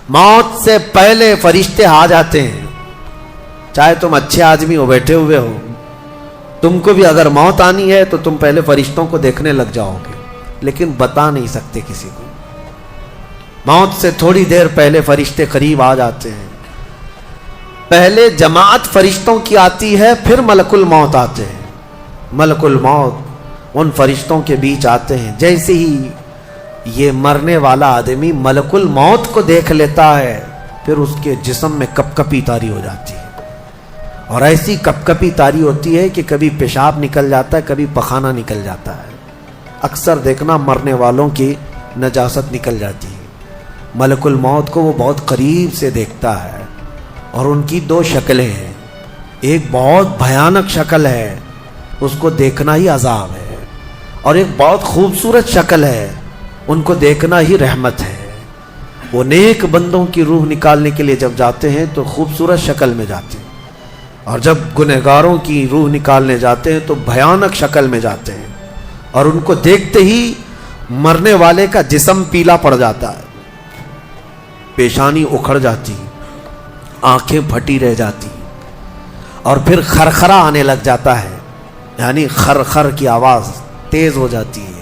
موت سے پہلے فرشتے آ جاتے ہیں. چاہے تم اچھے آدمی ہو, بیٹھے ہوئے ہو, تم کو بھی اگر موت آنی ہے تو تم پہلے فرشتوں کو دیکھنے لگ جاؤ گے, لیکن بتا نہیں سکتے کسی کو. موت سے تھوڑی دیر پہلے فرشتے قریب آ جاتے ہیں. پہلے جماعت فرشتوں کی آتی ہے, پھر ملک الموت آتے ہیں. ملک الموت ان فرشتوں کے بیچ آتے ہیں. جیسے ہی یہ مرنے والا آدمی ملک الموت کو دیکھ لیتا ہے, پھر اس کے جسم میں کپ کپی طاری ہو جاتی ہے. اور ایسی کپ کپی طاری ہوتی ہے کہ کبھی پیشاب نکل جاتا ہے, کبھی پخانہ نکل جاتا ہے. اکثر دیکھنا مرنے والوں کی نجاست نکل جاتی ہے. ملک الموت کو وہ بہت قریب سے دیکھتا ہے, اور ان کی دو شکلیں ہیں. ایک بہت بھیانک شکل ہے, اس کو دیکھنا ہی عذاب ہے, اور ایک بہت خوبصورت شکل ہے, ان کو دیکھنا ہی رحمت ہے. وہ نیک بندوں کی روح نکالنے کے لیے جب جاتے ہیں تو خوبصورت شکل میں جاتے ہیں, اور جب گنہگاروں کی روح نکالنے جاتے ہیں تو بھیانک شکل میں جاتے ہیں. اور ان کو دیکھتے ہی مرنے والے کا جسم پیلا پڑ جاتا ہے, پیشانی اکھڑ جاتی, آنکھیں پھٹی رہ جاتی, اور پھر خرخرا آنے لگ جاتا ہے, یعنی خرخر کی آواز تیز ہو جاتی ہے.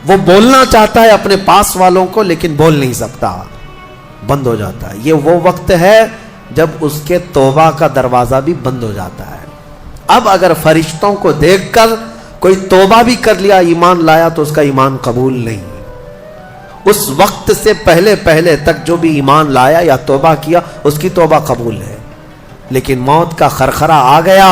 وہ بولنا چاہتا ہے اپنے پاس والوں کو, لیکن بول نہیں سکتا, بند ہو جاتا ہے. یہ وہ وقت ہے جب اس کے توبہ کا دروازہ بھی بند ہو جاتا ہے. اب اگر فرشتوں کو دیکھ کر کوئی توبہ بھی کر لیا, ایمان لایا, تو اس کا ایمان قبول نہیں. اس وقت سے پہلے پہلے تک جو بھی ایمان لایا یا توبہ کیا, اس کی توبہ قبول ہے. لیکن موت کا خرخرہ آ گیا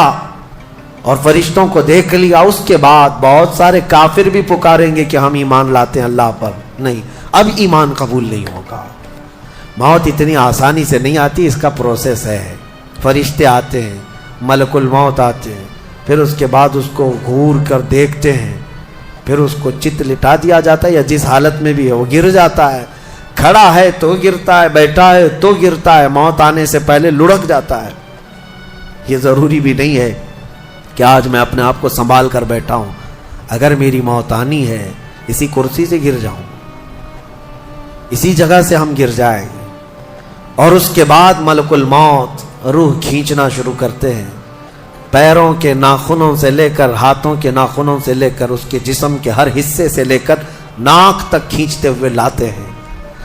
اور فرشتوں کو دیکھ لیا, اس کے بعد بہت سارے کافر بھی پکاریں گے کہ ہم ایمان لاتے ہیں اللہ پر. نہیں, اب ایمان قبول نہیں ہوگا. موت اتنی آسانی سے نہیں آتی, اس کا پروسیس ہے. فرشتے آتے ہیں, ملک الموت آتے ہیں, پھر اس کے بعد اس کو گھور کر دیکھتے ہیں, پھر اس کو چت لٹا دیا جاتا ہے, یا جس حالت میں بھی ہے وہ گر جاتا ہے. کھڑا ہے تو گرتا ہے, بیٹھا ہے تو گرتا ہے, موت آنے سے پہلے لڑک جاتا ہے. یہ ضروری بھی نہیں ہے کہ آج میں اپنے آپ کو سنبھال کر بیٹھا ہوں, اگر میری موت آنی ہے اسی کرسی سے گر جاؤں, اسی جگہ سے ہم گر جائیں. اور اس کے بعد ملک الموت روح کھینچنا شروع کرتے ہیں. پیروں کے ناخنوں سے لے کر, ہاتھوں کے ناخنوں سے لے کر, اس کے جسم کے ہر حصے سے لے کر ناک تک کھینچتے ہوئے لاتے ہیں.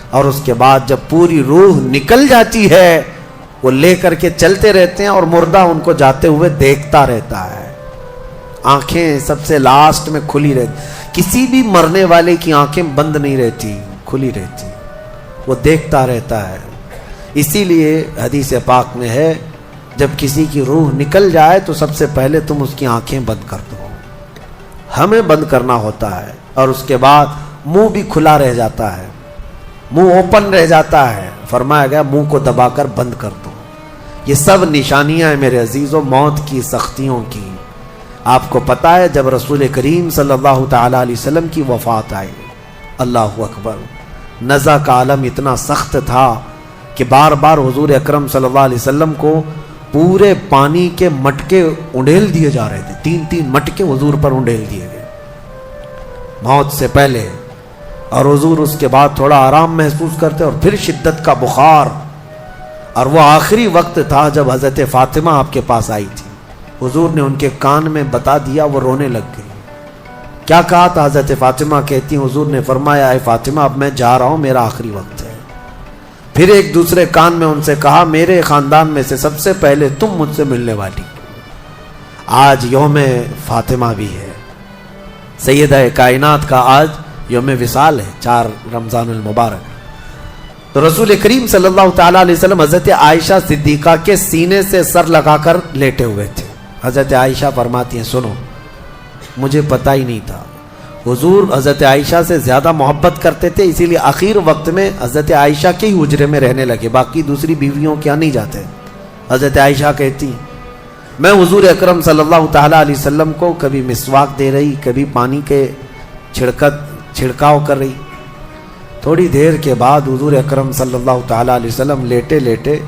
اور اس کے بعد جب پوری روح نکل جاتی ہے, وہ لے کر کے چلتے رہتے ہیں, اور مردہ ان کو جاتے ہوئے دیکھتا رہتا ہے. آنکھیں سب سے لاسٹ میں کھلی رہتی. کسی بھی مرنے والے کی آنکھیں بند نہیں رہتی, کھلی رہتی, وہ دیکھتا رہتا ہے. اسی لیے حدیث پاک میں ہے, جب کسی کی روح نکل جائے تو سب سے پہلے تم اس کی آنکھیں بند کر دو. ہمیں بند کرنا ہوتا ہے, اور اس کے بعد منہ بھی کھلا رہ جاتا ہے, منہ اوپن رہ جاتا ہے. فرمایا گیا منہ کو دبا کر بند کر دو. یہ سب نشانیاں ہیں میرے عزیزوں موت کی سختیوں کی. آپ کو پتا ہے جب رسول کریم صلی اللہ تعالی علیہ وسلم کی وفات آئی, اللہ اکبر, نزع کا عالم اتنا سخت تھا کہ بار بار حضور اکرم صلی اللہ علیہ وسلم کو پورے پانی کے مٹکے انڈیل دیے جا رہے تھے. 3 مٹکے حضور پر انڈیل دیے گئے موت سے پہلے, اور حضور اس کے بعد تھوڑا آرام محسوس کرتے, اور پھر شدت کا بخار. اور وہ آخری وقت تھا جب حضرت فاطمہ آپ کے پاس آئی تھی. حضور نے ان کے کان میں بتا دیا, وہ رونے لگ گئی. کیا کہا تھا حضرت فاطمہ کہتی, حضور نے فرمایا اے فاطمہ اب میں جا رہا ہوں, میرا آخری وقت ہے. پھر ایک دوسرے کان میں ان سے کہا میرے خاندان میں سے سب سے پہلے تم مجھ سے ملنے والی. آج یوم فاطمہ بھی ہے, سیدہ کائنات کا آج یوم وصال ہے, 4 رمضان المبارک. تو رسول کریم صلی اللہ تعالیٰ علیہ وسلم حضرت عائشہ صدیقہ کے سینے سے سر لگا کر لیٹے ہوئے تھے. حضرت عائشہ فرماتی ہیں سنو, مجھے پتہ ہی نہیں تھا. حضور حضرت عائشہ سے زیادہ محبت کرتے تھے, اسی لیے آخر وقت میں حضرت عائشہ کے ہی حجرے میں رہنے لگے, باقی دوسری بیویوں کیا نہیں جاتے. حضرت عائشہ کہتی میں حضور اکرم صلی اللہ تعالیٰ علیہ وسلم کو کبھی مسواک دے رہی, کبھی پانی کے چھڑکاؤ کر رہی. تھوڑی دیر کے بعد حضور اکرم صلی اللہ تعالیٰ علیہ وسلم لیٹے لیٹے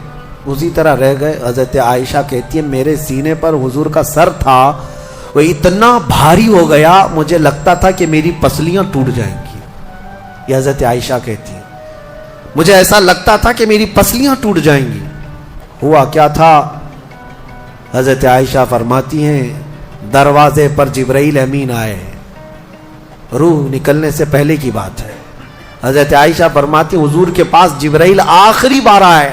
اسی طرح رہ گئے. حضرت عائشہ کہتی ہے میرے سینے پر حضور کا سر تھا, وہ اتنا بھاری ہو گیا مجھے لگتا تھا کہ میری پسلیاں ٹوٹ جائیں گی. یہ حضرت عائشہ کہتی ہیں. مجھے ایسا لگتا تھا کہ میری پسلیاں ٹوٹ جائیں گی۔ ہوا کیا تھا؟ حضرت عائشہ فرماتی ہیں دروازے پر جبرائیل امین آئے، روح نکلنے سے پہلے کی بات ہے۔ حضرت عائشہ فرماتی حضور کے پاس جبرائیل آخری بار آئے،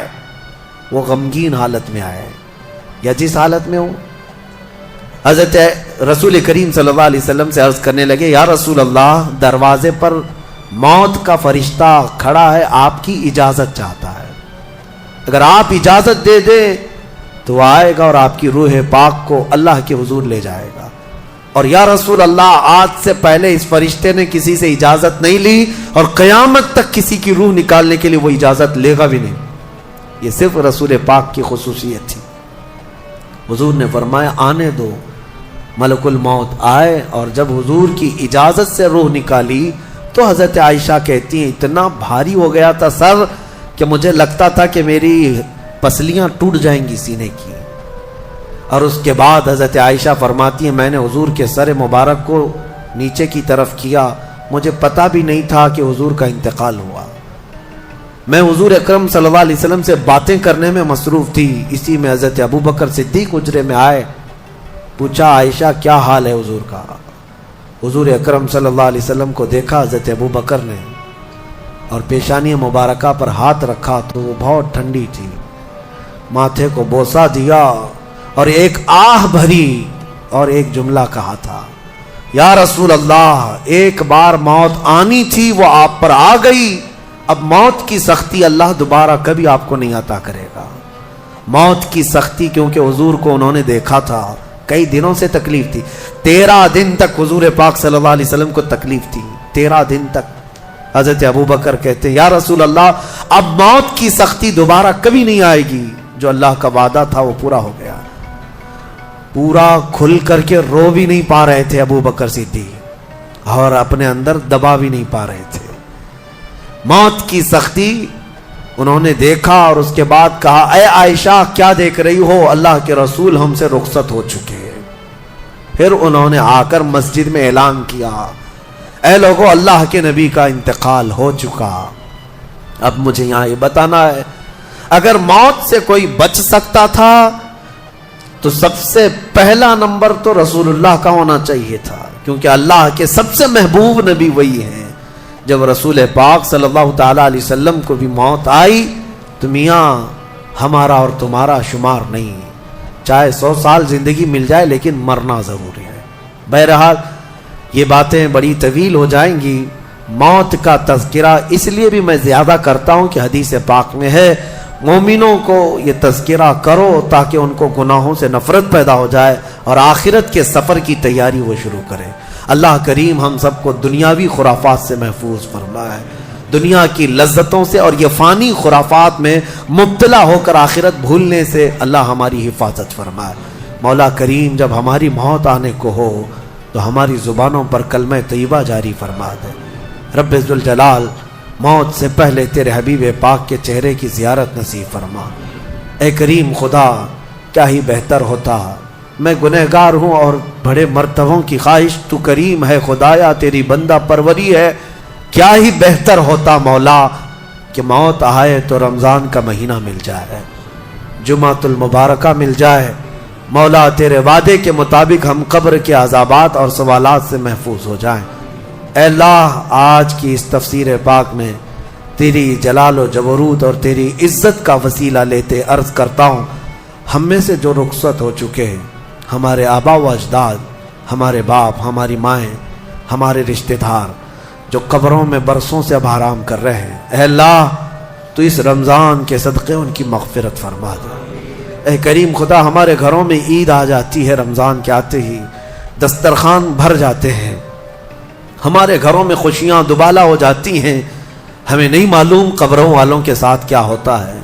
وہ غمگین حالت میں آئے یا جس حالت میں ہو، حضرت رسول کریم صلی اللہ علیہ وسلم سے عرض کرنے لگے یا رسول اللہ، دروازے پر موت کا فرشتہ کھڑا ہے، آپ کی اجازت چاہتا ہے، اگر آپ اجازت دے دیں تو وہ آئے گا اور آپ کی روح پاک کو اللہ کے حضور لے جائے گا۔ اور یا رسول اللہ، آج سے پہلے اس فرشتے نے کسی سے اجازت نہیں لی اور قیامت تک کسی کی روح نکالنے کے لیے وہ اجازت لے گا بھی نہیں، یہ صرف رسول پاک کی خصوصیت تھی۔ حضور نے فرمایا آنے دو۔ ملک الموت آئے اور جب حضور کی اجازت سے روح نکالی تو حضرت عائشہ کہتی ہیں اتنا بھاری ہو گیا تھا سر کہ مجھے لگتا تھا کہ میری پسلیاں ٹوٹ جائیں گی سینے کی۔ اور اس کے بعد حضرت عائشہ فرماتی ہیں میں نے حضور کے سر مبارک کو نیچے کی طرف کیا، مجھے پتہ بھی نہیں تھا کہ حضور کا انتقال ہوا، میں حضور اکرم صلی اللہ علیہ وسلم سے باتیں کرنے میں مصروف تھی۔ اسی میں حضرت ابو بکر صدیق حجرے میں آئے، پوچھا عائشہ کیا حال ہے حضور کا؟ حضور اکرم صلی اللہ علیہ وسلم کو دیکھا حضرت ابو بکر نے اور پیشانی مبارکہ پر ہاتھ رکھا تو وہ بہت ٹھنڈی تھی، ماتھے کو بوسہ دیا اور ایک آہ بھری اور ایک جملہ کہا تھا یا رسول اللہ، ایک بار موت آنی تھی وہ آپ پر آ گئی، اب موت کی سختی اللہ دوبارہ کبھی آپ کو نہیں عطا کرے گا۔ موت کی سختی کیونکہ حضور کو انہوں نے دیکھا تھا، کئی دنوں سے تکلیف تھی، 13 دن تک حضور پاک صلی اللہ علیہ وسلم کو تکلیف تھی، 13 دن تک۔ حضرت ابو بکر کہتے ہیں یا رسول اللہ، اب موت کی سختی دوبارہ کبھی نہیں آئے گی، جو اللہ کا وعدہ تھا وہ پورا ہو گیا۔ پورا کھل کر کے رو بھی نہیں پا رہے تھے ابو بکر صدیق اور اپنے اندر دبا بھی نہیں پا رہے تھے۔ موت کی سختی انہوں نے دیکھا اور اس کے بعد کہا اے عائشہ کیا دیکھ رہی ہو، اللہ کے رسول ہم سے رخصت ہو چکے ہیں۔ پھر انہوں نے آ کر مسجد میں اعلان کیا اے لوگو، اللہ کے نبی کا انتقال ہو چکا۔ اب مجھے یہاں یہ بتانا ہے اگر موت سے کوئی بچ سکتا تھا تو سب سے پہلا نمبر تو رسول اللہ کا ہونا چاہیے تھا، کیونکہ اللہ کے سب سے محبوب نبی وہی ہیں۔ جب رسول پاک صلی اللہ تعالی علیہ وسلم کو بھی موت آئی تو میاں ہمارا اور تمہارا شمار نہیں، چاہے 100 سال زندگی مل جائے لیکن مرنا ضروری ہے۔ بہرحال یہ باتیں بڑی طویل ہو جائیں گی، موت کا تذکرہ اس لیے بھی میں زیادہ کرتا ہوں کہ حدیث پاک میں ہے مومنوں کو یہ تذکرہ کرو تاکہ ان کو گناہوں سے نفرت پیدا ہو جائے اور آخرت کے سفر کی تیاری وہ شروع کریں۔ اللہ کریم ہم سب کو دنیاوی خرافات سے محفوظ فرمائے، دنیا کی لذتوں سے اور یہ فانی خرافات میں مبتلا ہو کر آخرت بھولنے سے اللہ ہماری حفاظت فرمائے۔ مولا کریم جب ہماری موت آنے کو ہو تو ہماری زبانوں پر کلمہ طیبہ جاری فرما دے۔ رب ذوالجلال موت سے پہلے تیرے حبیب پاک کے چہرے کی زیارت نصیب فرما۔ اے کریم خدا، کیا ہی بہتر ہوتا، میں گنہگار ہوں اور بڑے مرتبوں کی خواہش، تو کریم ہے خدایا، تیری بندہ پروری ہے، کیا ہی بہتر ہوتا مولا کہ موت آئے تو رمضان کا مہینہ مل جائے، جمعۃ المبارکہ مل جائے۔ مولا تیرے وعدے کے مطابق ہم قبر کے عذابات اور سوالات سے محفوظ ہو جائیں۔ اے اللہ، آج کی اس تفسیر پاک میں تیری جلال و جبروت اور تیری عزت کا وسیلہ لیتے عرض کرتا ہوں، ہم میں سے جو رخصت ہو چکے ہیں، ہمارے آبا و اجداد، ہمارے باپ، ہماری مائیں، ہمارے رشتہ دار جو قبروں میں برسوں سے اب آرام کر رہے ہیں، اے اللہ تو اس رمضان کے صدقے ان کی مغفرت فرما دے۔ اے کریم خدا، ہمارے گھروں میں عید آ جاتی ہے، رمضان کے آتے ہی دسترخوان بھر جاتے ہیں، ہمارے گھروں میں خوشیاں دوبالا ہو جاتی ہیں، ہمیں نہیں معلوم قبروں والوں کے ساتھ کیا ہوتا ہے،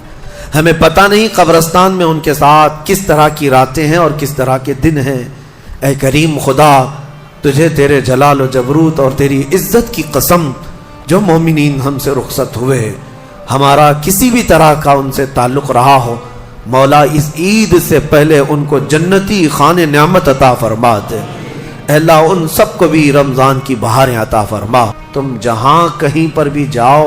ہمیں پتہ نہیں قبرستان میں ان کے ساتھ کس طرح کی راتیں ہیں اور کس طرح کے دن ہیں۔ اے کریم خدا، تجھے تیرے جلال و جبروت اور تیری عزت کی قسم، جو مومنین ہم سے رخصت ہوئے، ہمارا کسی بھی طرح کا ان سے تعلق رہا ہو، مولا اس عید سے پہلے ان کو جنتی خان نعمت عطا فرما دے۔ اے اللہ ان سب کو بھی رمضان کی بہاریں عطا فرما۔ تم جہاں کہیں پر بھی جاؤ،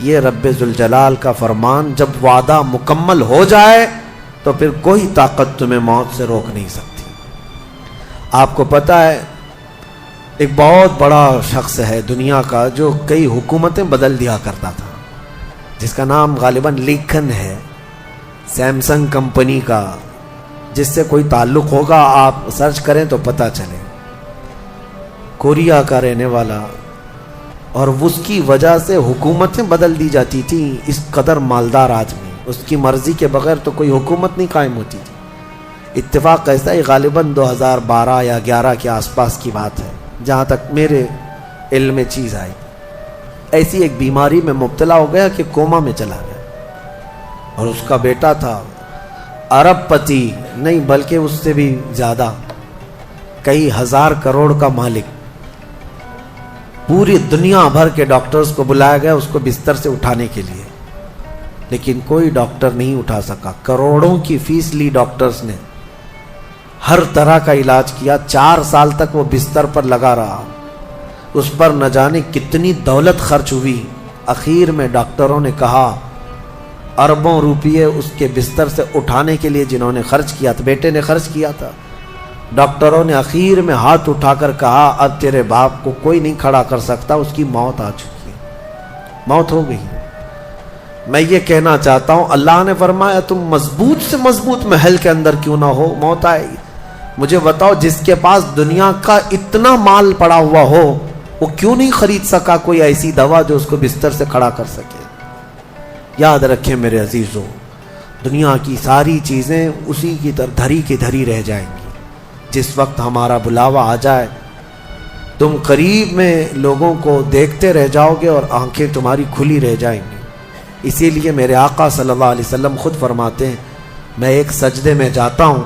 یہ رب ذوالجلال کا فرمان، جب وعدہ مکمل ہو جائے تو پھر کوئی طاقت تمہیں موت سے روک نہیں سکتی۔ آپ کو پتہ ہے ایک بہت بڑا شخص ہے دنیا کا جو کئی حکومتیں بدل دیا کرتا تھا، جس کا نام غالباً لیکن ہے، سیمسنگ کمپنی کا، جس سے کوئی تعلق ہوگا آپ سرچ کریں تو پتہ چلے، کوریا کا رہنے والا، اور اس کی وجہ سے حکومتیں بدل دی جاتی تھیں۔ اس قدر مالدار آدمی، اس کی مرضی کے بغیر تو کوئی حکومت نہیں قائم ہوتی تھی۔ اتفاق ایسا ہی غالباً 2012 یا 11 کے آس پاس کی بات ہے، جہاں تک میرے علم میں چیز آئی، ایسی ایک بیماری میں مبتلا ہو گیا کہ کوما میں چلا گیا، اور اس کا بیٹا تھا ارب پتی، نہیں بلکہ اس سے بھی زیادہ، کئی ہزار کروڑ کا مالک۔ پوری دنیا بھر کے ڈاکٹرز کو بلایا گیا اس کو بستر سے اٹھانے کے لیے، لیکن کوئی ڈاکٹر نہیں اٹھا سکا۔ کروڑوں کی فیس لی ڈاکٹرز نے، ہر طرح کا علاج کیا، 4 سال تک وہ بستر پر لگا رہا، اس پر نہ جانے کتنی دولت خرچ ہوئی۔ اخیر میں ڈاکٹروں نے کہا، اربوں روپیے اس کے بستر سے اٹھانے کے لیے جنہوں نے خرچ کیا تھا، بیٹے نے خرچ کیا تھا، ڈاکٹروں نے اخیر میں ہاتھ اٹھا کر کہا اب تیرے باپ کو کوئی نہیں کھڑا کر سکتا، اس کی موت آ چکی ہے، موت ہو گئی۔ میں یہ کہنا چاہتا ہوں، اللہ نے فرمایا تم مضبوط سے مضبوط محل کے اندر کیوں نہ ہو، موت آئے گی۔ مجھے بتاؤ، جس کے پاس دنیا کا اتنا مال پڑا ہوا ہو، وہ کیوں نہیں خرید سکا کوئی ایسی دوا جو اس کو بستر سے کھڑا کر سکے؟ یاد رکھیں میرے عزیزوں، دنیا کی ساری چیزیں اسی کی طرح دھری کی دھری رہ جائیں گی۔ جس وقت ہمارا بلاوا آ جائے، تم قریب میں لوگوں کو دیکھتے رہ جاؤ گے اور آنکھیں تمہاری کھلی رہ جائیں گی۔ اسی لیے میرے آقا صلی اللہ علیہ وسلم خود فرماتے ہیں، میں ایک سجدے میں جاتا ہوں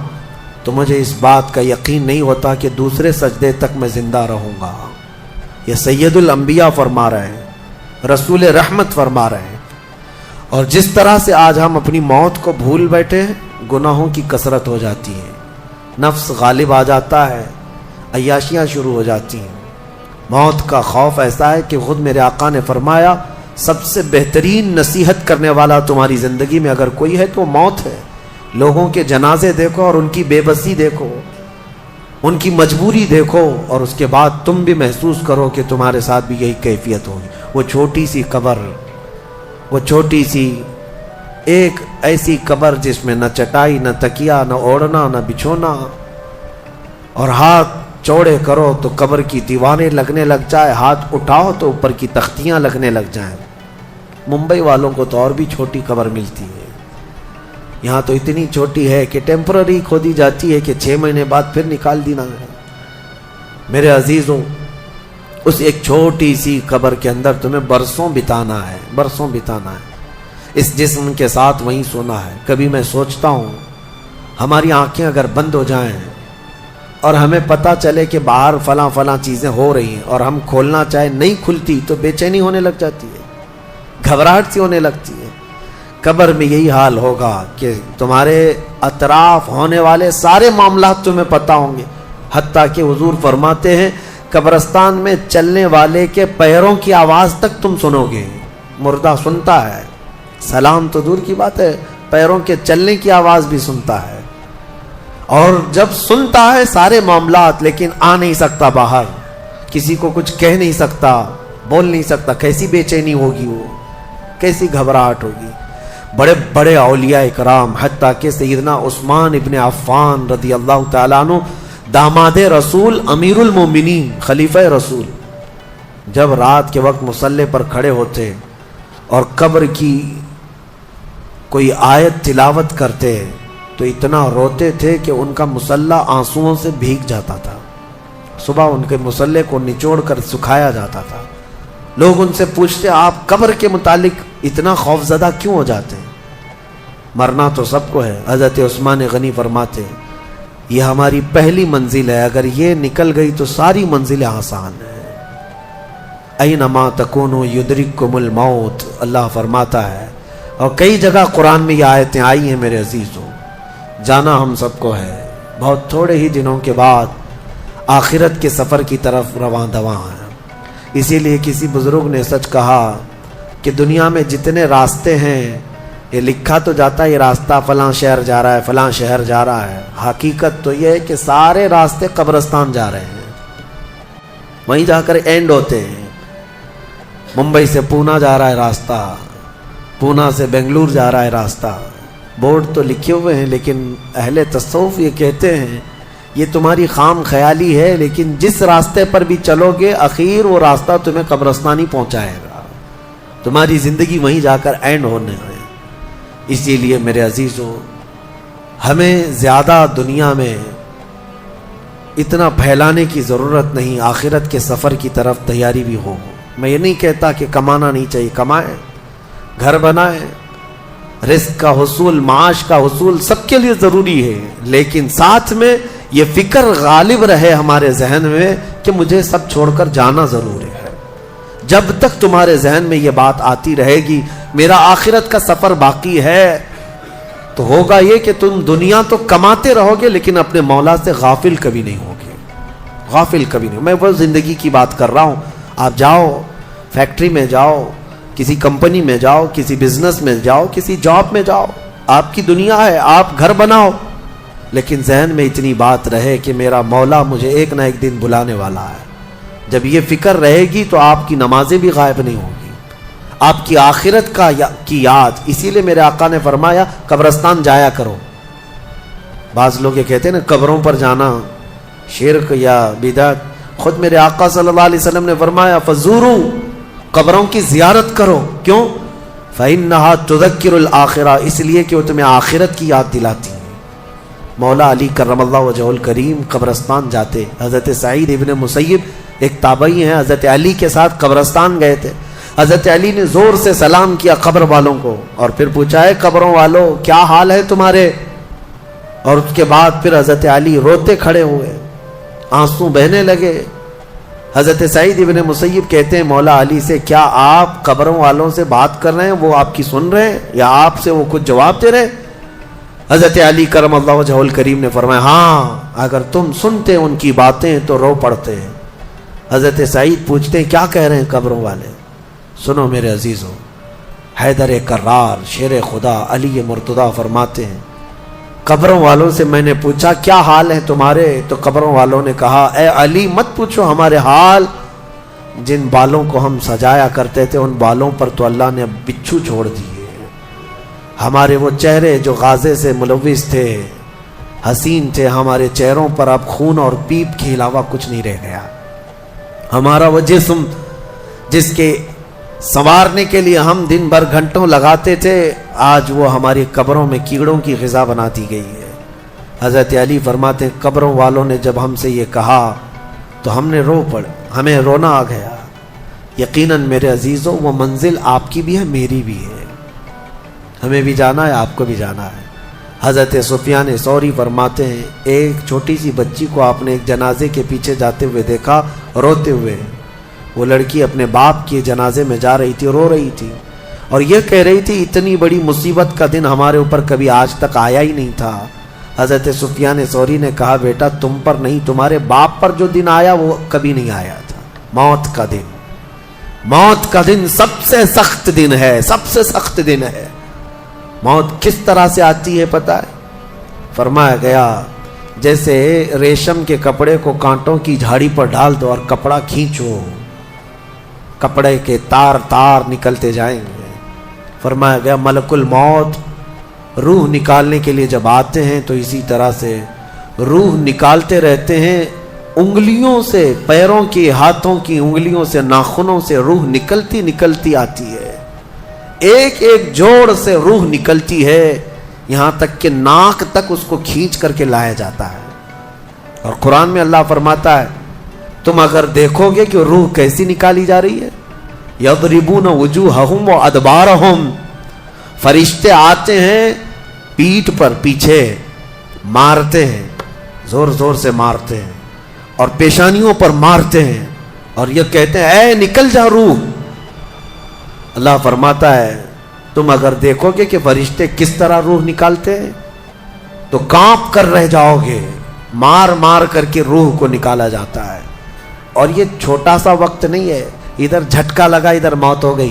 تو مجھے اس بات کا یقین نہیں ہوتا کہ دوسرے سجدے تک میں زندہ رہوں گا۔ یہ سید الانبیاء فرما رہے ہیں، رسول رحمت فرما رہے ہیں۔ اور جس طرح سے آج ہم اپنی موت کو بھول بیٹھے ہیں، گناہوں کی کثرت ہو جاتی ہے، نفس غالب آ جاتا ہے، عیاشیاں شروع ہو جاتی ہیں۔ موت کا خوف ایسا ہے کہ خود میرے آقا نے فرمایا، سب سے بہترین نصیحت کرنے والا تمہاری زندگی میں اگر کوئی ہے تو موت ہے۔ لوگوں کے جنازے دیکھو اور ان کی بے بسی دیکھو، ان کی مجبوری دیکھو، اور اس کے بعد تم بھی محسوس کرو کہ تمہارے ساتھ بھی یہی کیفیت ہوگی۔ وہ چھوٹی سی قبر، وہ چھوٹی سی ایک ایسی قبر جس میں نہ چٹائی، نہ تکیا، نہ اوڑھنا، نہ بچھونا، اور ہاتھ چوڑے کرو تو قبر کی دیواریں لگنے لگ جائے، ہاتھ اٹھاؤ تو اوپر کی تختیاں لگنے لگ جائیں۔ ممبئی والوں کو تو اور بھی چھوٹی قبر ملتی ہے، یہاں تو اتنی چھوٹی ہے کہ ٹیمپرری کھودی جاتی ہے کہ 6 مہینے بعد پھر نکال دینا ہے۔ میرے عزیزوں، اس ایک چھوٹی سی قبر کے اندر تمہیں برسوں بتانا ہے، برسوں بتانا ہے، اس جسم کے ساتھ وہیں سونا ہے۔ کبھی میں سوچتا ہوں، ہماری آنکھیں اگر بند ہو جائیں اور ہمیں پتہ چلے کہ باہر فلاں فلاں چیزیں ہو رہی ہیں اور ہم کھولنا چاہے نہیں کھلتی تو بے چینی ہونے لگ جاتی ہے، گھبراہٹ سی ہونے لگتی ہے۔ قبر میں یہی حال ہوگا کہ تمہارے اطراف ہونے والے سارے معاملات تمہیں پتہ ہوں گے، حتیٰ کہ حضور فرماتے ہیں قبرستان میں چلنے والے کے پیروں کی آواز تک تم سنو گے۔ مردہ سنتا ہے، سلام تو دور کی بات ہے، پیروں کے چلنے کی آواز بھی سنتا ہے، اور جب سنتا ہے سارے معاملات، لیکن آ نہیں سکتا باہر، کسی کو کچھ کہہ نہیں سکتا، بول نہیں سکتا۔ کیسی بے چینی ہوگی، وہ کیسی گھبراہٹ ہوگی۔ بڑے بڑے اولیاء کرام، حتیٰ کہ سیدنا عثمان ابن عفان رضی اللہ تعالیٰ عنہ، داماد رسول، امیر المومنین، خلیفہ رسول، جب رات کے وقت مصلی پر کھڑے ہوتے اور قبر کی کوئی آیت تلاوت کرتے تو اتنا روتے تھے کہ ان کا مصلی آنسوؤں سے بھیگ جاتا تھا۔ صبح ان کے مصلی کو نچوڑ کر سکھایا جاتا تھا۔ لوگ ان سے پوچھتے، آپ قبر کے متعلق اتنا خوفزدہ کیوں ہو جاتے ہیں؟ مرنا تو سب کو ہے۔ حضرت عثمان غنی فرماتے، یہ ہماری پہلی منزل ہے، اگر یہ نکل گئی تو ساری منزلیں آسان ہیں۔ اینما تکونوا یدرککم الموت، اللہ فرماتا ہے، اور کئی جگہ قرآن میں یہ آیتیں آئی ہیں۔ میرے عزیزوں، جانا ہم سب کو ہے، بہت تھوڑے ہی دنوں کے بعد آخرت کے سفر کی طرف رواں دواں ہیں۔ اسی لیے کسی بزرگ نے سچ کہا، کہ دنیا میں جتنے راستے ہیں یہ لکھا تو جاتا ہے یہ راستہ فلاں شہر جا رہا ہے، فلاں شہر جا رہا ہے، حقیقت تو یہ ہے کہ سارے راستے قبرستان جا رہے ہیں، وہیں جا کر اینڈ ہوتے ہیں۔ ممبئی سے پونا جا رہا ہے راستہ، پونا سے بنگلور جا رہا ہے راستہ، بورڈ تو لکھے ہوئے ہیں، لیکن اہل تصوف یہ کہتے ہیں یہ تمہاری خام خیالی ہے، لیکن جس راستے پر بھی چلو گے اخیر وہ راستہ تمہیں قبرستان ہی پہنچائے گا، تمہاری زندگی وہیں جا کر اینڈ ہونے ہے۔ اسی لیے میرے عزیزوں، ہمیں زیادہ دنیا میں اتنا پھیلانے کی ضرورت نہیں، آخرت کے سفر کی طرف تیاری بھی ہو۔ میں یہ نہیں کہتا کہ کمانا نہیں چاہیے، کمائیں، گھر بنائیں، رزق کا حصول، معاش کا حصول سب کے لیے ضروری ہے، لیکن ساتھ میں یہ فکر غالب رہے ہمارے ذہن میں کہ مجھے سب چھوڑ کر جانا ضروری ہے۔ جب تک تمہارے ذہن میں یہ بات آتی رہے گی میرا آخرت کا سفر باقی ہے، تو ہوگا یہ کہ تم دنیا تو کماتے رہو گے لیکن اپنے مولا سے غافل کبھی نہیں ہوگے، غافل کبھی نہیں۔ میں وہ زندگی کی بات کر رہا ہوں، آپ جاؤ فیکٹری میں جاؤ، کسی کمپنی میں جاؤ، کسی بزنس میں جاؤ، کسی جاب میں جاؤ، آپ کی دنیا ہے، آپ گھر بناؤ، لیکن ذہن میں اتنی بات رہے کہ میرا مولا مجھے ایک نہ ایک دن بلانے والا ہے۔ جب یہ فکر رہے گی تو آپ کی نمازیں بھی غائب نہیں ہوں گی، آپ کی آخرت کی یاد۔ اسی لیے میرے آقا نے فرمایا قبرستان جایا کرو۔ بعض لوگ یہ کہتے ہیں نا قبروں پر جانا شرک یا بدعت، خود میرے آقا صلی اللہ علیہ وسلم نے فرمایا فزورو، قبروں کی زیارت کرو۔ کیوں؟ فإنها تذکر الآخرہ، اس لیے کہ وہ تمہیں آخرت کی یاد دلاتی ہے۔ مولا علی کرم اللہ وجہہ الکریم قبرستان جاتے، حضرت سعید ابن مسیب ایک تابعی ہیں، حضرت علی کے ساتھ قبرستان گئے تھے، حضرت علی نے زور سے سلام کیا قبر والوں کو اور پھر پوچھا ہے قبروں والوں کیا حال ہے تمہارے؟ اور اس کے بعد پھر حضرت علی روتے کھڑے ہوئے، آنسو بہنے لگے۔ حضرت سعید ابن مسیب کہتے ہیں مولا علی سے کیا آپ قبروں والوں سے بات کر رہے ہیں، وہ آپ کی سن رہے ہیں یا آپ سے وہ کچھ جواب دے رہے ہیں؟ حضرت علی کرم اللہ وجہہ الکریم نے فرمایا ہاں، اگر تم سنتے ان کی باتیں تو رو پڑتے۔ حضرت سعید پوچھتے ہیں کیا کہہ رہے ہیں قبروں والے؟ سنو میرے عزیزوں، حیدر کرار شیر خدا علی مرتضیٰ فرماتے ہیں قبروں والوں سے میں نے پوچھا کیا حال ہے تمہارے، تو قبروں والوں نے کہا اے علی مت پوچھو ہمارے حال، جن بالوں کو ہم سجایا کرتے تھے ان بالوں پر تو اللہ نے بچھو چھوڑ دیے، ہمارے وہ چہرے جو غازے سے ملوث تھے، حسین تھے، ہمارے چہروں پر اب خون اور پیپ کے علاوہ کچھ نہیں رہ گیا، ہمارا وہ جسم جس کے سنوارنے کے لیے ہم دن بھر گھنٹوں لگاتے تھے آج وہ ہماری قبروں میں کیڑوں کی غذا بنا دی گئی ہے۔ حضرت علی فرماتے ہیں قبروں والوں نے جب ہم سے یہ کہا تو ہم نے رو پڑ، ہمیں رونا آ گیا۔ یقیناً میرے عزیزوں وہ منزل آپ کی بھی ہے میری بھی ہے، ہمیں بھی جانا ہے آپ کو بھی جانا ہے۔ حضرت سفیان ثوری فرماتے ہیں ایک چھوٹی سی بچی کو آپ نے ایک جنازے کے پیچھے جاتے ہوئے دیکھا روتے ہوئے، وہ لڑکی اپنے باپ کے جنازے میں جا رہی تھی، رو رہی تھی اور یہ کہہ رہی تھی اتنی بڑی مصیبت کا دن ہمارے اوپر کبھی آج تک آیا ہی نہیں تھا۔ حضرت سفیان ثوری نے کہا بیٹا تم پر نہیں تمہارے باپ پر جو دن آیا وہ کبھی نہیں آیا تھا، موت کا دن، موت کا دن سب سے سخت دن ہے، سب سے سخت دن ہے۔ موت کس طرح سے آتی ہے پتہ ہے؟ فرمایا گیا جیسے ریشم کے کپڑے کو کانٹوں کی جھاڑی پر ڈال دو اور کپڑا کھینچو، کپڑے کے تار تار نکلتے جائیں گے۔ فرمایا گیا ملک الموت روح نکالنے کے لیے جب آتے ہیں تو اسی طرح سے روح نکالتے رہتے ہیں، انگلیوں سے، پیروں کی، ہاتھوں کی انگلیوں سے، ناخنوں سے روح نکلتی نکلتی آتی ہے، ایک ایک جوڑ سے روح نکلتی ہے، یہاں تک کہ ناک تک اس کو کھینچ کر کے لایا جاتا ہے۔ اور قرآن میں اللہ فرماتا ہے تم اگر دیکھو گے کہ روح کیسی نکالی جا رہی ہے، یضربون وجوہہم وادبارہم، فرشتے آتے ہیں پیٹھ پر، پیچھے مارتے ہیں، زور زور سے مارتے ہیں اور پیشانیوں پر مارتے ہیں اور یہ کہتے ہیں اے نکل جا روح۔ اللہ فرماتا ہے تم اگر دیکھو گے کہ فرشتے کس طرح روح نکالتے ہیں تو کانپ کر رہ جاؤ گے، مار مار کر کے روح کو نکالا جاتا ہے۔ اور یہ چھوٹا سا وقت نہیں ہے، ادھر جھٹکا لگا ادھر موت ہو گئی،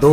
2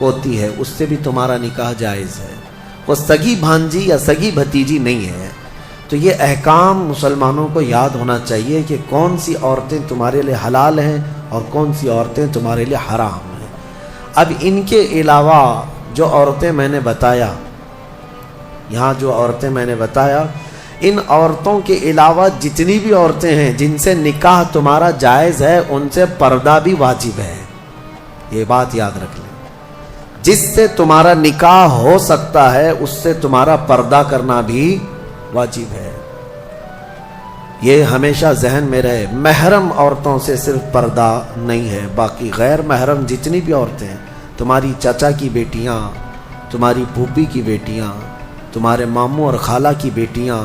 ہوتی ہے اس سے بھی تمہارا نکاح جائز ہے، وہ سگی بھانجی یا سگی بھتیجی نہیں ہے۔ تو یہ احکام مسلمانوں کو یاد ہونا چاہیے کہ کون سی عورتیں تمہارے لیے حلال ہیں اور کون سی عورتیں تمہارے لیے حرام ہیں۔ اب ان کے علاوہ جو عورتیں میں نے بتایا، یہاں جو عورتیں میں نے بتایا، ان عورتوں کے علاوہ جتنی بھی عورتیں ہیں جن سے نکاح تمہارا جائز ہے ان سے پردہ بھی واجب ہے۔ یہ بات یاد رکھ لیں، جس سے تمہارا نکاح ہو سکتا ہے اس سے تمہارا پردہ کرنا بھی واجب ہے۔ یہ ہمیشہ ذہن میں رہے، محرم عورتوں سے صرف پردہ نہیں ہے، باقی غیر محرم جتنی بھی عورتیں ہیں، تمہاری چچا کی بیٹیاں، تمہاری پھوپھی کی بیٹیاں، تمہارے ماموں اور خالہ کی بیٹیاں،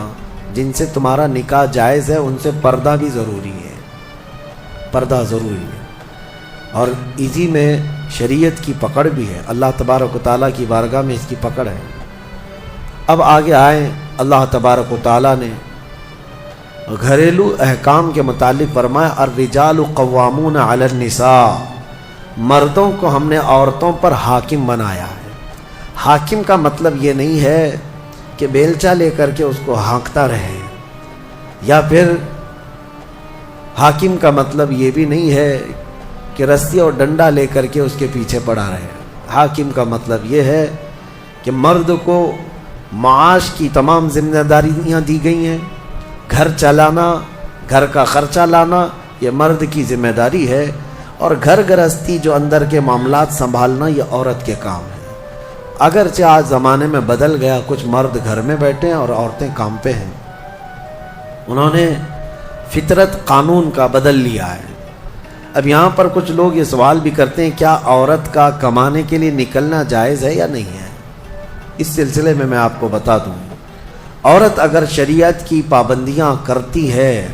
جن سے تمہارا نکاح جائز ہے ان سے پردہ بھی ضروری ہے، پردہ ضروری ہے۔ اور اسی میں شریعت کی پکڑ بھی ہے، اللہ تبارک و تعالیٰ کی بارگاہ میں اس کی پکڑ ہے۔ اب آگے آئیں، اللہ تبارک و تعالیٰ نے گھریلو احکام کے متعلق فرمایا الرجال قوامون علی النساء، مردوں کو ہم نے عورتوں پر حاکم بنایا ہے۔ حاکم کا مطلب یہ نہیں ہے کہ بیلچا لے کر کے اس کو ہانکتا رہے، یا پھر حاکم کا مطلب یہ بھی نہیں ہے کہ رسی اور ڈنڈا لے کر کے اس کے پیچھے پڑا رہے۔ حاکم کا مطلب یہ ہے کہ مرد کو معاش کی تمام ذمہ داریاں دی گئی ہیں، گھر چلانا، گھر کا خرچہ لانا یہ مرد کی ذمہ داری ہے، اور گھر گرہستی جو اندر کے معاملات سنبھالنا یہ عورت کے کام ہے۔ اگرچہ آج زمانے میں بدل گیا، کچھ مرد گھر میں بیٹھے ہیں اور عورتیں کام پہ ہیں، انہوں نے فطرت قانون کا بدل لیا ہے۔ اب یہاں پر کچھ لوگ یہ سوال بھی کرتے ہیں کیا عورت کا کمانے کے لیے نکلنا جائز ہے یا نہیں ہے؟ اس سلسلے میں آپ کو بتا دوں، عورت اگر شریعت کی پابندیاں کرتی ہے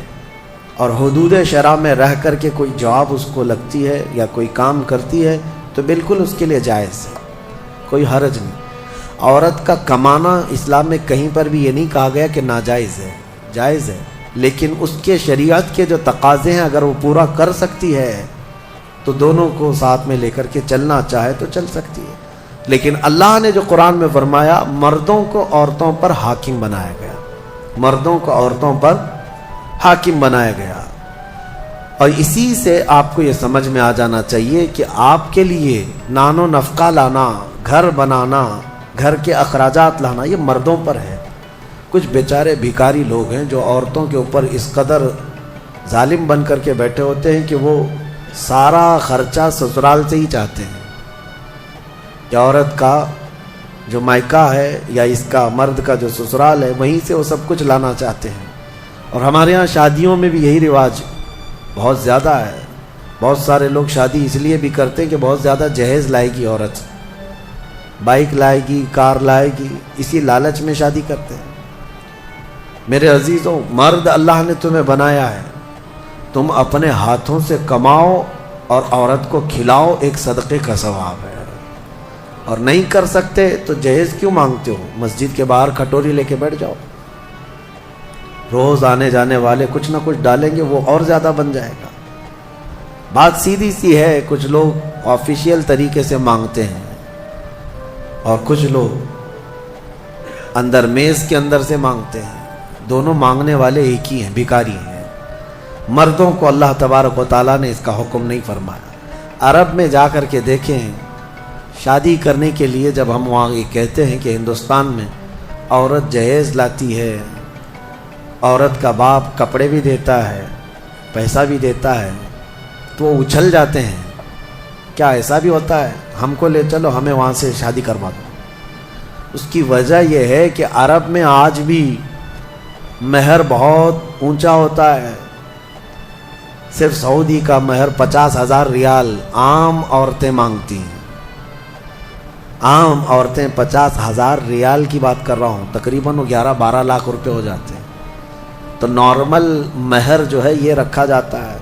اور حدود شرع میں رہ کر کے کوئی جاب اس کو لگتی ہے یا کوئی کام کرتی ہے تو بالکل اس کے لیے جائز ہے، کوئی حرج نہیں۔ عورت کا کمانا اسلام میں کہیں پر بھی یہ نہیں کہا گیا کہ ناجائز ہے، جائز ہے، لیکن اس کے شریعت کے جو تقاضے ہیں اگر وہ پورا کر سکتی ہے تو دونوں کو ساتھ میں لے کر کے چلنا چاہے تو چل سکتی ہے۔ لیکن اللہ نے جو قرآن میں فرمایا مردوں کو عورتوں پر حاکم بنایا گیا، مردوں کو عورتوں پر حاکم بنایا گیا، اور اسی سے آپ کو یہ سمجھ میں آ جانا چاہیے کہ آپ کے لیے نان و نفقہ لانا، گھر بنانا، گھر کے اخراجات لانا یہ مردوں پر ہے۔ کچھ بیچارے بھکاری لوگ ہیں جو عورتوں کے اوپر اس قدر ظالم بن کر کے بیٹھے ہوتے ہیں کہ وہ سارا خرچہ سسرال سے ہی چاہتے ہیں، کہ عورت کا جو مائکہ ہے یا اس کا مرد کا جو سسرال ہے وہیں سے وہ سب کچھ لانا چاہتے ہیں۔ اور ہمارے ہاں شادیوں میں بھی یہی رواج بہت زیادہ ہے، بہت سارے لوگ شادی اس لیے بھی کرتے ہیں کہ بہت زیادہ جہیز لائے گی عورت، بائک لائے گی، کار لائے گی، اسی لالچ میں شادی کرتے ہیں۔ میرے عزیزوں، مرد اللہ نے تمہیں بنایا ہے، تم اپنے ہاتھوں سے کماؤ اور عورت کو کھلاؤ، ایک صدقے کا ثواب ہے۔ اور نہیں کر سکتے تو جہیز کیوں مانگتے ہو؟ مسجد کے باہر کھٹوری لے کے بیٹھ جاؤ، روز آنے جانے والے کچھ نہ کچھ ڈالیں گے، وہ اور زیادہ بن جائے گا۔ بات سیدھی سی ہے، کچھ لوگ آفیشیل طریقے سے مانگتے ہیں اور کچھ لوگ اندر میز کے اندر سے مانگتے ہیں، دونوں مانگنے والے ایک ہی ہیں، بھکاری ہیں۔ مردوں کو اللہ تبارک و تعالیٰ نے اس کا حکم نہیں فرمایا۔ عرب میں جا کر کے دیکھیں، شادی کرنے کے لیے جب ہم وہاں یہ کہتے ہیں کہ ہندوستان میں عورت جہیز لاتی ہے، عورت کا باپ کپڑے بھی دیتا ہے، پیسہ بھی دیتا ہے، تو وہ اچھل جاتے ہیں، کیا ایسا بھی ہوتا ہے؟ ہم کو لے چلو، ہمیں وہاں سے شادی کروا دو۔ اس کی وجہ یہ ہے کہ عرب میں آج بھی مہر بہت اونچا ہوتا ہے۔ صرف سعودی کا مہر 50,000 ریال عام عورتیں مانگتی ہیں، عام عورتیں 50,000 ریال کی بات کر رہا ہوں، تقریباً 11-12 لاکھ روپے ہو جاتے ہیں۔ تو نارمل مہر جو ہے یہ رکھا جاتا ہے۔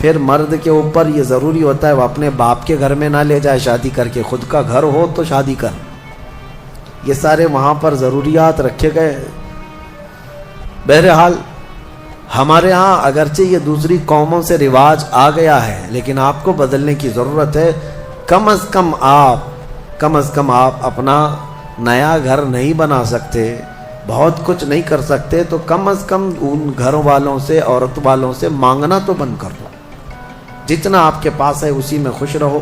پھر مرد کے اوپر یہ ضروری ہوتا ہے وہ اپنے باپ کے گھر میں نہ لے جائے شادی کر کے، خود کا گھر ہو تو شادی کر۔ یہ سارے وہاں پر ضروریات رکھے گئے۔ بہرحال ہمارے ہاں اگرچہ یہ دوسری قوموں سے رواج آ گیا ہے، لیکن آپ کو بدلنے کی ضرورت ہے۔ کم از کم آپ کم از کم آپ اپنا نیا گھر نہیں بنا سکتے، بہت کچھ نہیں کر سکتے، تو کم از کم ان گھر والوں سے، عورت والوں سے مانگنا تو بند کر دو۔ جتنا آپ کے پاس ہے اسی میں خوش رہو،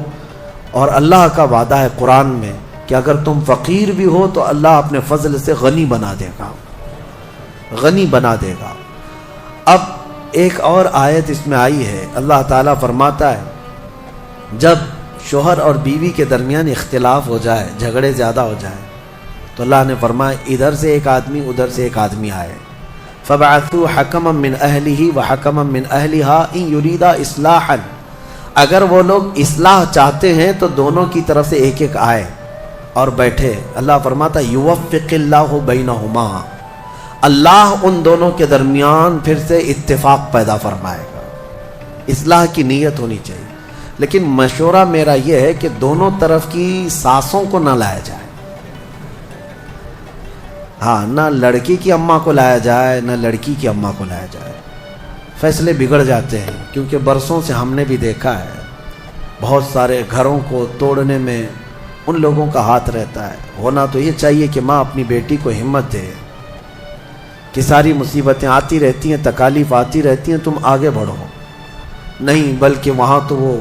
اور اللہ کا وعدہ ہے قرآن میں کہ اگر تم فقیر بھی ہو تو اللہ اپنے فضل سے غنی بنا دے گا، غنی بنا دے گا۔ اب ایک اور آیت اس میں آئی ہے، اللہ تعالیٰ فرماتا ہے جب شوہر اور بیوی کے درمیان اختلاف ہو جائے، جھگڑے زیادہ ہو جائیں، تو اللہ نے فرمایا ادھر سے ایک آدمی ادھر سے ایک آدمی آئے، فَبَعَثُوا حَكَمًا مِّنْ أَهْلِهِ وَحَكَمًا مِّنْ أَهْلِهَا إِن يُرِيدَا إِصْلَاحًا، اگر وہ لوگ اصلاح چاہتے ہیں تو دونوں کی طرف سے ایک ایک آئے اور بیٹھے۔ اللہ فرماتا يُوَفِّقِ اللَّهُ بَيْنَهُمَا، اللہ ان دونوں کے درمیان پھر سے اتفاق پیدا فرمائے گا۔ اصلاح کی نیت ہونی چاہیے، لیکن مشورہ میرا یہ ہے کہ دونوں طرف کی ساسوں کو نہ لایا جائے، ہاں، نہ لڑکی کی اماں کو لایا جائے نہ لڑکی کی اماں کو لایا جائے، فیصلے بگڑ جاتے ہیں۔ کیونکہ برسوں سے ہم نے بھی دیکھا ہے بہت سارے گھروں کو توڑنے میں ان لوگوں کا ہاتھ رہتا ہے۔ ہونا تو یہ چاہیے کہ ماں اپنی بیٹی کو ہمت دے کہ ساری مصیبتیں آتی رہتی ہیں، تکالیف آتی رہتی ہیں، تم آگے بڑھو، نہیں بلکہ وہاں تو وہ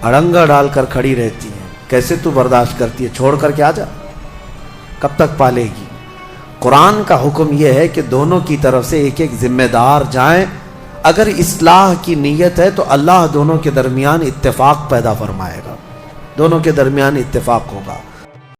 اڑنگا ڈال کر کھڑی رہتی ہیں، کیسے تو برداشت کرتی ہے، چھوڑ کر کے آ جا، کب تک پالے گی۔ قرآن کا حکم یہ ہے کہ دونوں کی طرف سے ایک ایک ذمہ دار جائیں، اگر اصلاح کی نیت ہے تو اللہ دونوں کے درمیان اتفاق پیدا فرمائے گا، دونوں کے درمیان اتفاق ہوگا۔